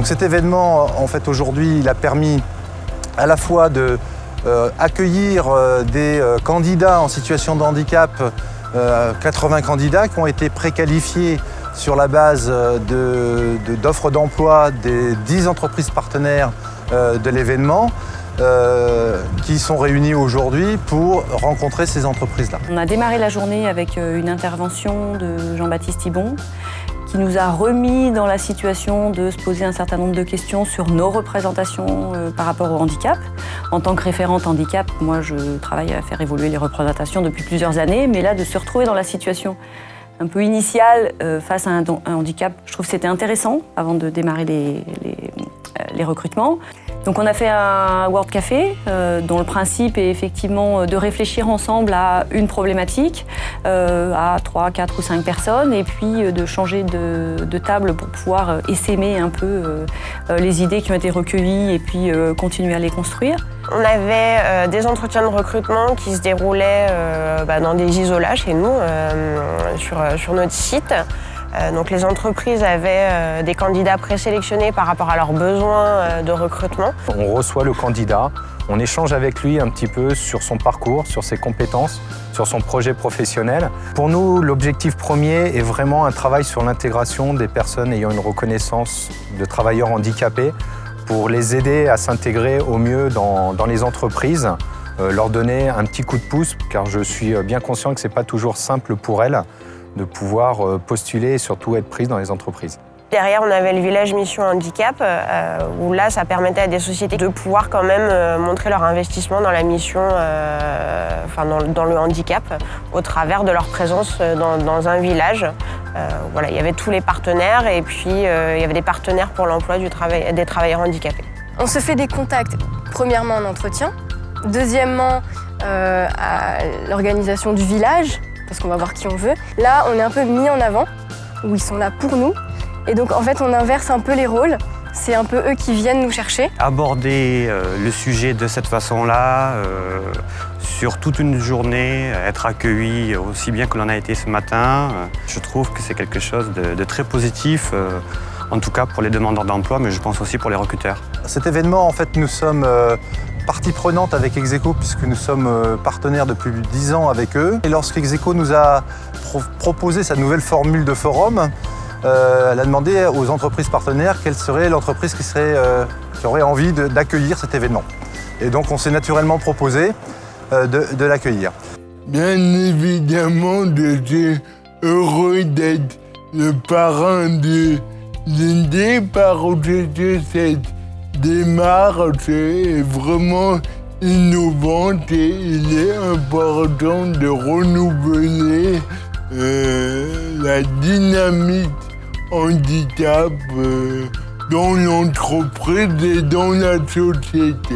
cet événement, en fait, aujourd'hui, il a permis à la fois de accueillir des candidats en situation de handicap, 80 candidats qui ont été préqualifiés sur la base d'offres d'emploi des 10 entreprises partenaires de l'événement, qui sont réunis aujourd'hui pour rencontrer ces entreprises-là. On a démarré la journée avec une intervention de Jean-Baptiste Thibon qui nous a remis dans la situation de se poser un certain nombre de questions sur nos représentations par rapport au handicap. En tant que référente handicap, moi je travaille à faire évoluer les représentations depuis plusieurs années, mais là de se retrouver dans la situation un peu initiale face à un handicap, je trouve que c'était intéressant avant de démarrer les recrutements. Donc on a fait un World Café dont le principe est effectivement de réfléchir ensemble à une problématique, à 3, 4 ou 5 personnes, et puis de changer de table pour pouvoir essaimer un peu les idées qui ont été recueillies et puis continuer à les construire. On avait des entretiens de recrutement qui se déroulaient dans des isolats chez nous, sur notre site. Donc les entreprises avaient des candidats présélectionnés par rapport à leurs besoins de recrutement. On reçoit le candidat, on échange avec lui un petit peu sur son parcours, sur ses compétences, sur son projet professionnel. Pour nous, l'objectif premier est vraiment un travail sur l'intégration des personnes ayant une reconnaissance de travailleurs handicapés pour les aider à s'intégrer au mieux dans les entreprises, leur donner un petit coup de pouce, car je suis bien conscient que ce n'est pas toujours simple pour elles de pouvoir postuler et surtout être prise dans les entreprises. Derrière, on avait le village Mission Handicap, où là, ça permettait à des sociétés de pouvoir quand même montrer leur investissement dans la mission, dans le handicap, au travers de leur présence dans un village. Voilà, il y avait tous les partenaires et puis il y avait des partenaires pour l'emploi des travailleurs handicapés. On se fait des contacts, premièrement en entretien, deuxièmement à l'organisation du village, parce qu'on va voir qui on veut. Là, on est un peu mis en avant, où ils sont là pour nous. Et donc, en fait, on inverse un peu les rôles. C'est un peu eux qui viennent nous chercher. Aborder le sujet de cette façon-là, sur toute une journée, être accueilli aussi bien que l'on a été ce matin, je trouve que c'est quelque chose de très positif, en tout cas pour les demandeurs d'emploi, mais je pense aussi pour les recruteurs. Cet événement, en fait, nous sommes partie prenante avec Execo, puisque nous sommes partenaires depuis 10 ans avec eux. Et lorsqu'Execo nous a proposé sa nouvelle formule de forum, elle a demandé aux entreprises partenaires quelle serait l'entreprise qui aurait envie d'accueillir cet événement. Et donc on s'est naturellement proposé de l'accueillir. Bien évidemment, j'étais heureux d'être le parrain de l'idée parce que cette démarche est vraiment innovante et il est important de renouveler la dynamique handicap dans l'entreprise et dans la société.